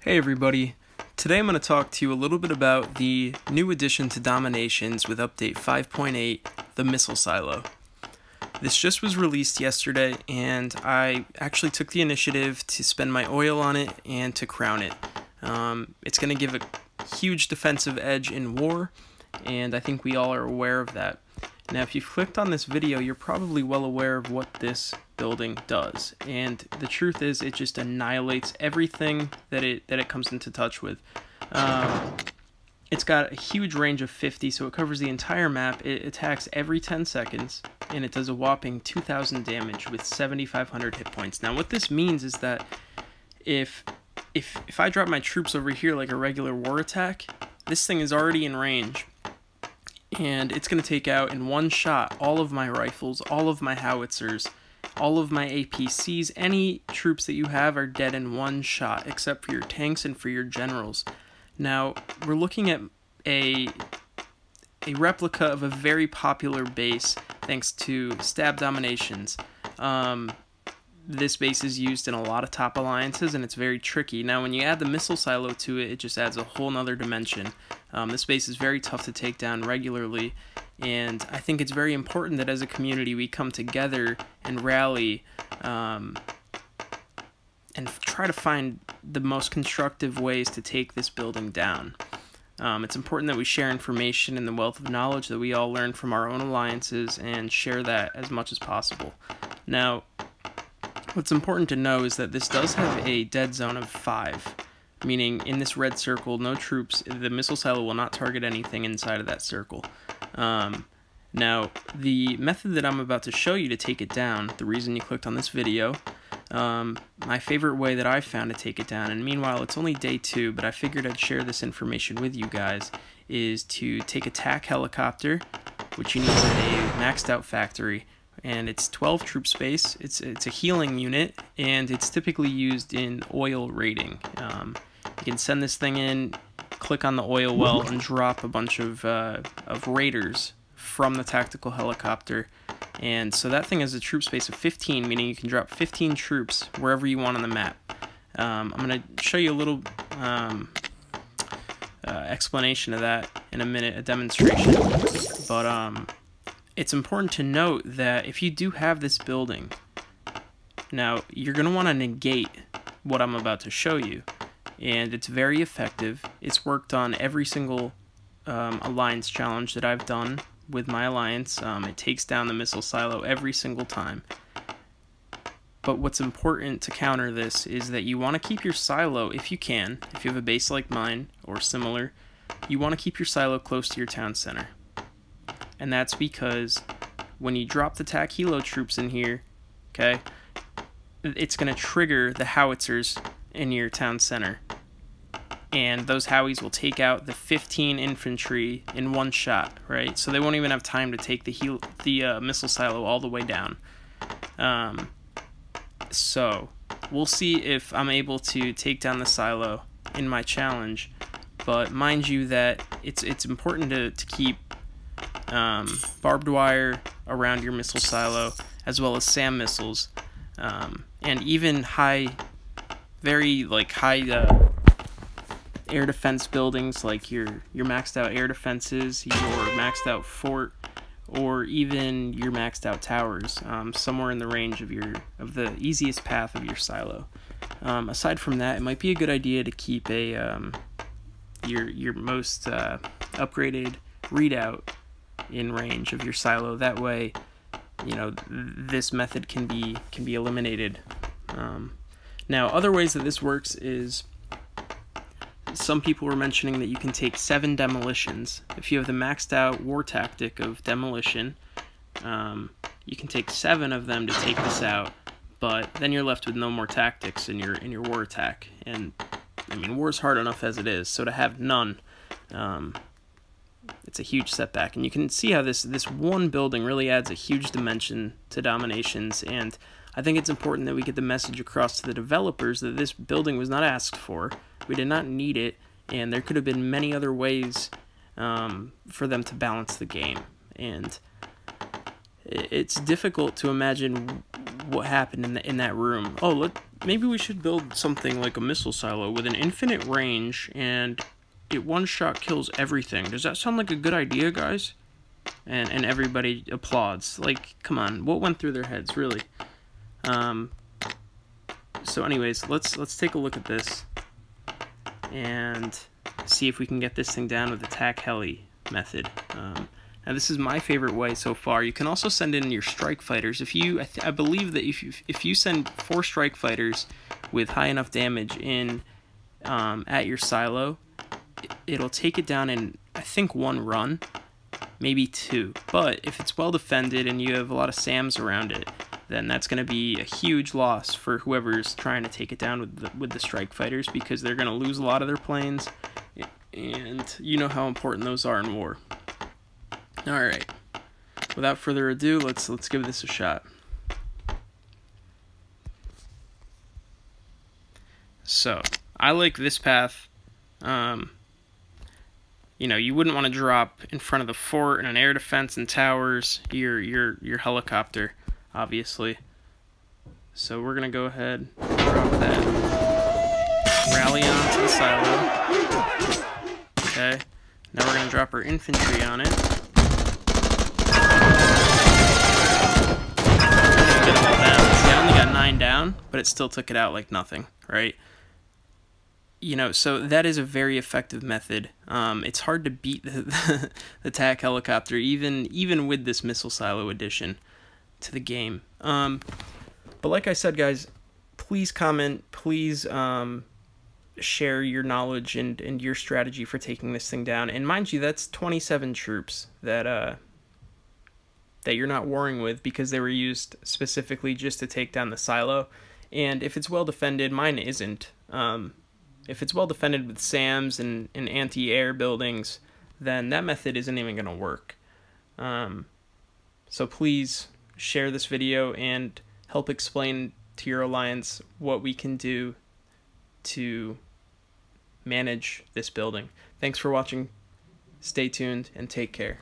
Hey everybody, today I'm going to talk to you a little bit about the new addition to DomiNations with update 5.8, the missile silo. This just was released yesterday and I actually took the initiative to spend my oil on it and to crown it. It's going to give a huge defensive edge in war, and I think we all are aware of that. Now if you've clicked on this video, you're probably well aware of what this building does, and the truth is it just annihilates everything that it comes into touch with. It's got a huge range of 50, so it covers the entire map. It attacks every 10 seconds, and it does a whopping 2,000 damage with 7,500 hit points. Now what this means is that if I drop my troops over here like a regular war attack, this thing is already in range, and it's going to take out in one shot all of my rifles, all of my howitzers, all of my APCs. Any troops that you have are dead in one shot, except for your tanks and for your generals. Now, we're looking at a replica of a very popular base, thanks to Stab DomiNations. This base is used in a lot of top alliances, and it's very tricky. Now, when you add the missile silo to it, it just adds a whole nother dimension. This base is very tough to take down regularly, and I think it's very important that as a community we come together and rally and try to find the most constructive ways to take this building down. It's important that we share information and the wealth of knowledge that we all learn from our own alliances and share that as much as possible. Now, what's important to know is that this does have a dead zone of 5, meaning in this red circle, no troops, the missile silo will not target anything inside of that circle. Now, the method that I'm about to show you to take it down, the reason you clicked on this video, my favorite way that I've found to take it down, and meanwhile it's only day 2, but I figured I'd share this information with you guys, is to take a TAC helicopter, which you need with a maxed out factory, and it's 12 troop space. It's a healing unit, and it's typically used in oil raiding. You can send this thing in, click on the oil well, and drop a bunch of raiders from the tactical helicopter. And so that thing has a troop space of 15, meaning you can drop 15 troops wherever you want on the map. I'm going to show you a little explanation of that in a minute, a demonstration. But it's important to note that if you do have this building, now you're going to want to negate what I'm about to show you. And it's very effective. It's worked on every single alliance challenge that I've done with my alliance. It takes down the missile silo every single time. But what's important to counter this is that you want to keep your silo, if you can, if you have a base like mine or similar, you want to keep your silo close to your town center. And that's because when you drop the TAC helo troops in here, okay, it's going to trigger the howitzers in your town center, and those howies will take out the 15 infantry in one shot, right? So they won't even have time to take the missile silo all the way down. So we'll see if I'm able to take down the silo in my challenge, but mind you that it's important to keep barbed wire around your missile silo, as well as SAM missiles, and even very high air defense buildings, like your maxed out air defenses, your maxed out fort, or even your maxed out towers, somewhere in the range of the easiest path of your silo. Aside from that, it might be a good idea to keep your most upgraded readout in range of your silo. That way, you know, this method can be eliminated. Now, other ways that this works is, some people were mentioning that you can take 7 demolitions. If you have the maxed out war tactic of demolition, you can take 7 of them to take this out, but then you're left with no more tactics in your war attack. And I mean, war's hard enough as it is, so to have none, it's a huge setback. And you can see how this one building really adds a huge dimension to DomiNations, and I think it's important that we get the message across to the developers that this building was not asked for. We did not need it, and there could have been many other ways for them to balance the game. And it's difficult to imagine what happened in that room. Oh, maybe we should build something like a missile silo with an infinite range, and it one-shot kills everything. Does that sound like a good idea, guys? And everybody applauds. Like, come on, what went through their heads, really? So anyways, let's take a look at this and see if we can get this thing down with the attack heli method. Now this is my favorite way so far. You can also send in your strike fighters. I believe that if you send 4 strike fighters with high enough damage in at your silo, it'll take it down in, I think, 1 run, maybe 2. But if it's well defended and you have a lot of SAMs around it, then that's going to be a huge loss for whoever's trying to take it down with the strike fighters, because they're going to lose a lot of their planes, and you know how important those are in war. Alright, without further ado, let's give this a shot. So, I like this path. You know, you wouldn't want to drop in front of the fort and an air defense and towers, your helicopter, obviously. So we're gonna go ahead and drop that. Rally onto the silo. Okay. Now we're gonna drop our infantry on it. Get them all down. See, I only got 9 down, but it still took it out like nothing, right? You know, so that is a very effective method. It's hard to beat the attack helicopter, even with this missile silo addition to the game. But like I said, guys, please comment, please share your knowledge and your strategy for taking this thing down. And mind you, that's 27 troops that you're not warring with, because they were used specifically just to take down the silo. And if it's well defended, mine isn't. If it's well defended with SAMs and anti-air buildings, then that method isn't even going to work. So please share this video and help explain to your alliance what we can do to manage this building. Thanks for watching. Stay tuned and take care.